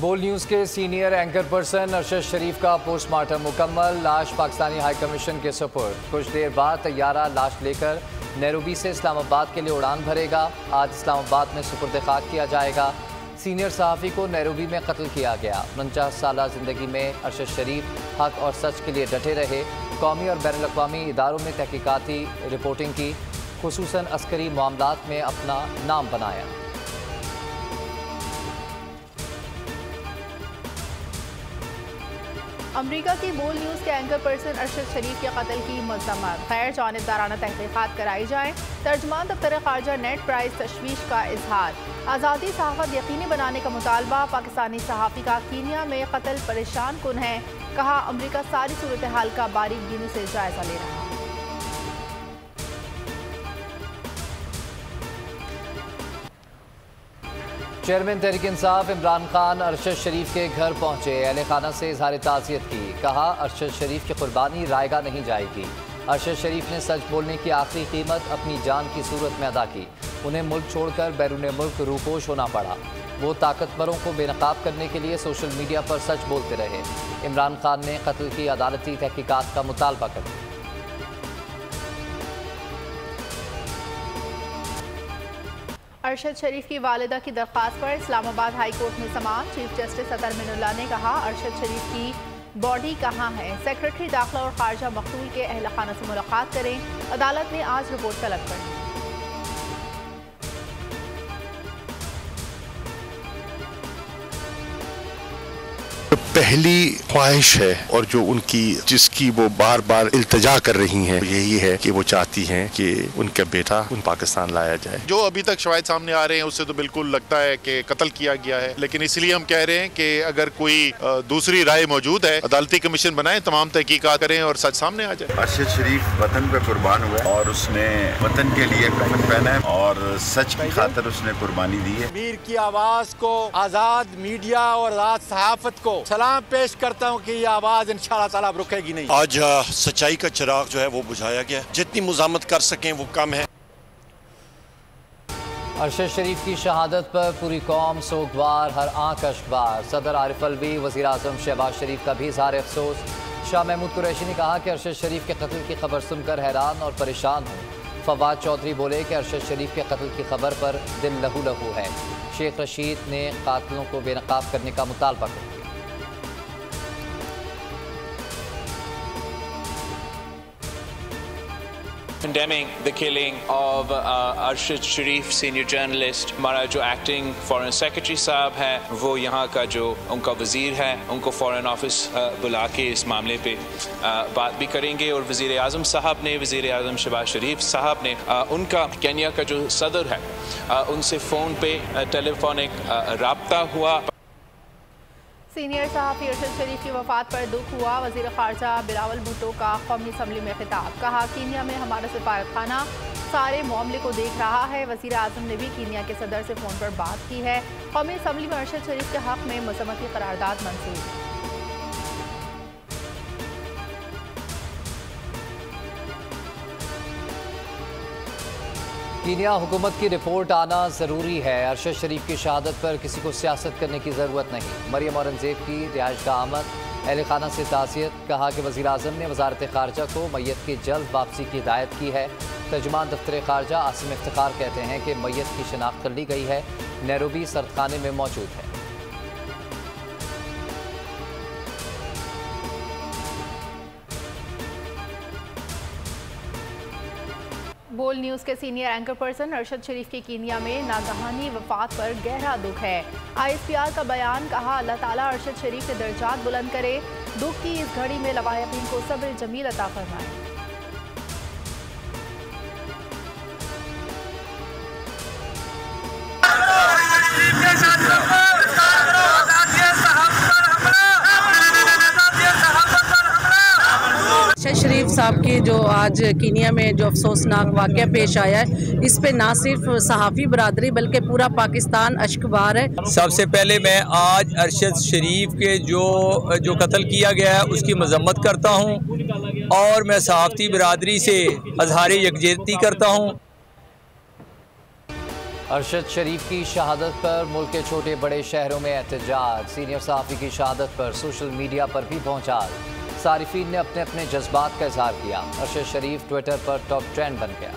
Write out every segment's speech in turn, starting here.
बोल न्यूज़ के senior anchor person Arshad शरीफ का पोस्टमार्टम मुकम्मल। लाश पाकिस्तानी हाई कमीशन के सुपुर्द। कुछ देर बाद तैयारा लाश लेकर नैरोबी से इस्लामाबाद के लिए उड़ान भरेगा। आज इस्लामाबाद में सुपुर्द खाक किया जाएगा। सीनियर सहाफ़ी को नैरोबी में कत्ल किया गया। 49 साल ज़िंदगी में अरशद शरीफ हक और सच के लिए डटे रहे। कौमी और बैनुल अक़वामी इदारों में तहकीकाती रिपोर्टिंग की, खुसूसन अस्करी मामलात में अपना नाम बनाया। अमरीका की बोल न्यूज़ के एंकर पर्सन अरशद शरीफ के कत्ल की मज़म्मत। खैर जानिबदाराना तहक़ीक़ात कराई जाएँ। तर्जुमान दफ्तर ख़ारजा नेट प्राइस तशवीश का इजहार। आज़ादी सहाफ़त यकीनी बनाने का मुतालबा। पाकिस्तानी सहाफ़ी का कीनिया में कत्ल परेशान कुन है। कहा अमरीका सारी सूरत हाल का बारीक बीनी से जायज़ा ले रहा है। चेयरमैन तहरीक इंसाफ इमरान खान अरशद शरीफ के घर पहुंचे। अहले खाना से इजहार ताज़ियत की। कहा अरशद शरीफ की कुर्बानी रायगा नहीं जाएगी। अरशद शरीफ ने सच बोलने की आखिरी कीमत अपनी जान की सूरत में अदा की। उन्हें मुल्क छोड़कर बैरून मुल्क रूपोश होना पड़ा। वो ताकतवरों को बेनकाब करने के लिए सोशल मीडिया पर सच बोलते रहे। इमरान खान ने कत्ल की अदालती तहकीकात का मुतालबा कर दिया। अरशद शरीफ की वालिदा की दरख्वास्त पर इस्लामाबाद हाई कोर्ट में समाअत। चीफ जस्टिस अतर मिनुल्लाह ने कहा अरशद शरीफ की बॉडी कहाँ है। सेक्रेटरी दाखिला और खारजा मकतूल के अहल खाना से मुलाकात करें। अदालत ने आज रिपोर्ट तलब कर दी। पहली ख्वाहिश है और जो उनकी जिसकी वो बार बार इल्तिजा कर रही हैं यही है कि वो चाहती हैं कि उनका बेटा उन पाकिस्तान लाया जाए। जो अभी तक शवाहिद सामने आ रहे हैं उससे तो बिल्कुल लगता है कि कत्ल किया गया है, लेकिन इसलिए हम कह रहे हैं कि अगर कोई दूसरी राय मौजूद है अदालती कमीशन बनाए, तमाम तहकीकात करें और सच सामने आ जाए। अरशद शरीफ वतन पे कुर्बान हुआ और उसने वतन के लिए कफन पहना है और सच की खातिर उसने कुर्बानी दी है। मीर की आवाज को, आजाद मीडिया और आजाद सहाफत को सलाम पेश करता हूँ कि ये आवाज इंशाअल्लाह ताला रुकेगी नहीं। आज सच्चाई का चिराग जो है वो बुझाया गया। जितनी मुजामत कर सकें वो कम है। अरशद शरीफ की शहादत पर पूरी कौम सोगवार, हर आंख अश्कबार। सदर आरिफ अलवी, वज़ीर आज़म शहबाज शरीफ का भी इज़हार अफसोस। शाह महमूद कुरैशी ने कहा कि अरशद शरीफ के कत्ल की खबर सुनकर हैरान और परेशान हूँ। फवाद चौधरी बोले कि अरशद शरीफ के कत्ल की खबर पर दिल लहू लहू है। शेख रशीद ने कातिलों को बेनकाब करने का मुतालबा किया। Condemning the killing of Arshad Sharif, senior journalist। हमारा जो एक्टिंग फॉरेन सेक्रेटरी साहब है वो यहाँ का जो उनका वज़ीर है उनको फॉरेन ऑफिस बुला के इस मामले पे बात भी करेंगे। और वज़ीर आज़म साहब ने, वज़ीर आज़म शहबाज शरीफ साहब ने उनका केन्या का जो सदर है उनसे फ़ोन पे टेलीफोनिक रब्ता हुआ। सीनियर सहाफ़ी अरशद शरीफ की वफ़ात पर दुख हुआ। वज़ीर ख़ारजा बिलावल भुट्टो का कौमी असम्बली में खिताब। कहा कीनिया में हमारा सफारतखाना सारे मामले को देख रहा है। वज़ीर आज़म ने भी कीनिया के सदर से फ़ोन पर बात की है। कौमी असम्बली में अरशद शरीफ के हक़ में मज़म्मती करारदाद मंजूर। कीनिया हुकूमत की रिपोर्ट आना ज़रूरी है। अरशद शरीफ की शहादत पर किसी को सियासत करने की ज़रूरत नहीं। मरियम औरंगज़ेब की रिहाइश का आमद, अहले खाना से ताज़ियत। कहा कि वज़ीर आज़म ने वज़ारत ख़ारजा को मैयत की जल्द वापसी की हिदायत की है। तर्जुमान दफ्तर ख़ारजा आसिम इफ्तिखार कहते हैं कि मैयत की शनाख्त कर ली गई है। नैरोबी सरदखाने में मौजूद है। बोल न्यूज़ के सीनियर एंकर पर्सन अरशद शरीफ की कीनिया में नागहानी वफात पर गहरा दुख है। ISPR का बयान। कहा अल्लाह ताला अरशद शरीफ के दर्जात बुलंद करे। दुख की इस घड़ी में लवाहिकीन को सब्र जमील अता फरमाए। अरशद शरीफ साहब की जो आज कीनिया में जो अफसोसनाक वाक़या पेश आया है, इस पे ना सिर्फ सहाफ़ी बरादरी बल्कि पूरा पाकिस्तान अश्कबार है। सबसे पहले मैं आज अरशद शरीफ के जो कत्ल किया गया है उसकी मजम्मत करता हूँ और मैं सहाफ़ी बरादरी से इज़हार यकजहती करता हूँ। अरशद शरीफ की शहादत पर मुल्क के छोटे बड़े शहरों में एहतजाज। सीनियर सहाफ़ी की शहादत पर सोशल मीडिया पर भी पहुंचा। सारिफीन ने अपने अपने जज्बात का इजहार किया। अरशद शरीफ ट्विटर पर टॉप ट्रेंड बन गया।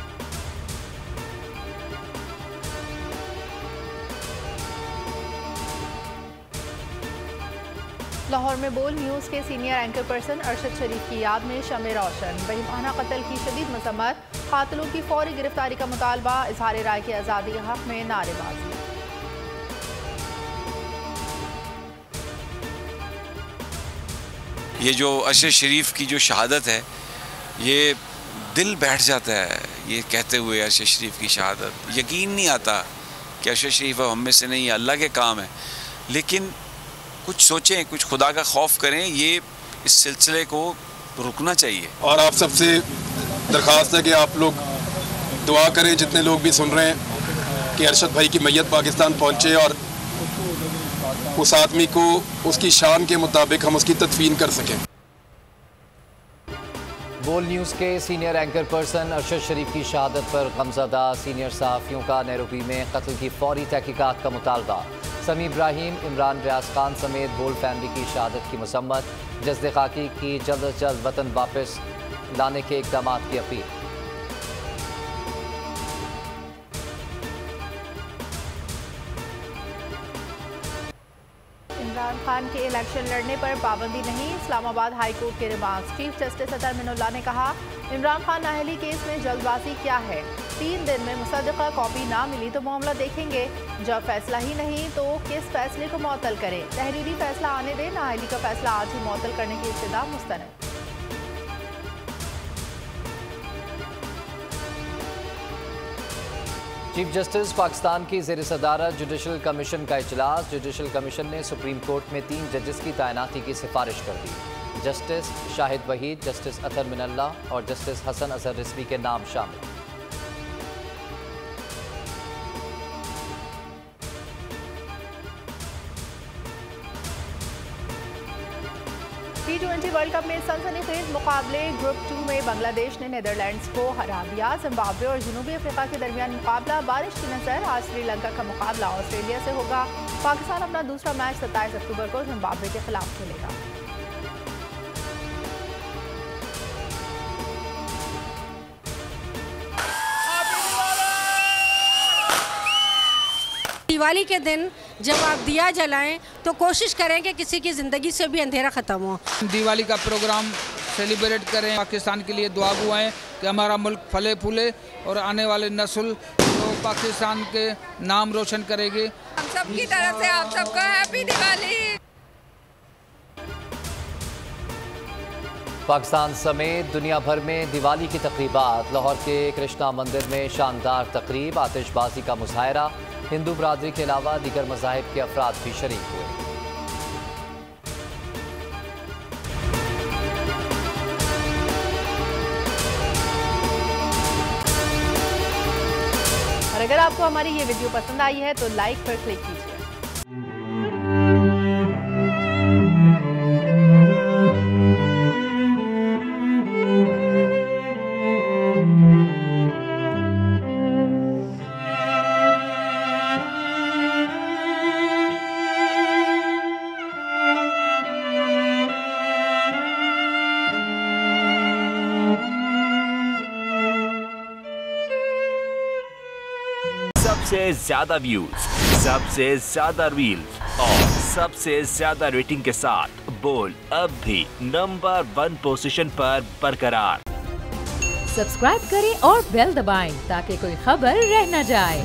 लाहौर में बोल न्यूज़ के सीनियर एंकर पर्सन अरशद शरीफ की याद में शमे रोशन। बेईमाना कत्ल की शदीद मजम्मत, कातिलों की फौरी गिरफ्तारी का मुतालबा, इजहार राय की आज़ादी के हक में नारेबाजी। ये जो अरशद शरीफ की जो शहादत है, ये दिल बैठ जाता है ये कहते हुए अरशद शरीफ की शहादत। यकीन नहीं आता कि अरशद शरीफ अब हम में से नहीं, अल्लाह के काम है। लेकिन कुछ सोचें, कुछ खुदा का खौफ करें, ये इस सिलसिले को रुकना चाहिए। और आप सबसे दरख्वास्त है कि आप लोग दुआ करें, जितने लोग भी सुन रहे हैं, कि अरशद भाई की मैयत पाकिस्तान पहुंचे और उस आदमी को उसकी शान के मुताबिक हम उसकी तदफीन कर सकें। बोल न्यूज़ के सीनियर एंकर पर्सन अरशद शरीफ की शहादत पर गमज़दा सीनियर सहाफ़ियों का नैरोबी में कत्ल की फौरी तहकीकात का मुतालबा। समी इब्राहिम, इमरान रियाज खान समेत बोल फैमिली की शहादत की मसम्मत। जस्द खाकी की जल्द अज जल्द वतन वापस लाने के इक़दाम की अपील। इमरान खान के इलेक्शन लड़ने पर पाबंदी नहीं, इस्लामाबाद हाई कोर्ट के रिमार्क्स। चीफ जस्टिस अतर मिनुल्लाह ने कहा, इमरान खान नाअहली केस में जल्दबाजी क्या है? 3 दिन में मुसद्दक़ा कॉपी ना मिली तो मामला देखेंगे। जब फैसला ही नहीं तो किस फैसले को मुअत्तल करें? तहरीरी फैसला आने दें, नाअहली का फैसला आज ही मुअत्तल करने की इब्तिदा मुस्तनद। चीफ जस्टिस पाकिस्तान की ज़ेर सदारत जुडिशल कमीशन का इजलास। जुडिशल कमीशन ने सुप्रीम कोर्ट में 3 जजेस की तैनाती की सिफारिश कर दी। जस्टिस शाहिद वहीद, जस्टिस अतर मिनल्लाह और जस्टिस हसन अजहर रिजवी के नाम शामिल। T20 वर्ल्ड कप में सनसनीखेज मुकाबले ग्रुप 2 में बांग्लादेश ने नीदरलैंड्स को हरा दिया। जिम्बाब्वे और जनूबी अफ्रीका के दरमियान मुकाबला बारिश की नजर। आज श्रीलंका का मुकाबला ऑस्ट्रेलिया से होगा। पाकिस्तान अपना दूसरा मैच 27 अक्टूबर को जिम्बाब्वे के खिलाफ खेलेगा। दिवाली के दिन जब आप दिया जलाएं तो कोशिश करें कि किसी की ज़िंदगी से भी अंधेरा ख़त्म हो। दिवाली का प्रोग्राम सेलिब्रेट करें, पाकिस्तान के लिए दुआ बुआएं कि हमारा मुल्क फले फूले और आने वाले नस्ल तो पाकिस्तान के नाम रोशन करेगी। हम सब की तरफ से आप सबको हैप्पी दिवाली। पाकिस्तान समेत दुनिया भर में दिवाली की तकरीबात। लाहौर के कृष्णा मंदिर में शानदार तकरीब, आतिशबाजी का मुजाहरा। हिंदू बरादरी के अलावा दीगर मज़ाहिब के अफराद भी शरीक हुए। और अगर आपको हमारी ये वीडियो पसंद आई है तो लाइक पर क्लिक कीजिए। सबसे ज्यादा व्यूज, सबसे ज्यादा रील्स और सबसे ज्यादा रेटिंग के साथ बोल अब भी नंबर 1 पोजीशन पर बरकरार। सब्सक्राइब करें और बेल दबाएं ताकि कोई खबर रह न जाए।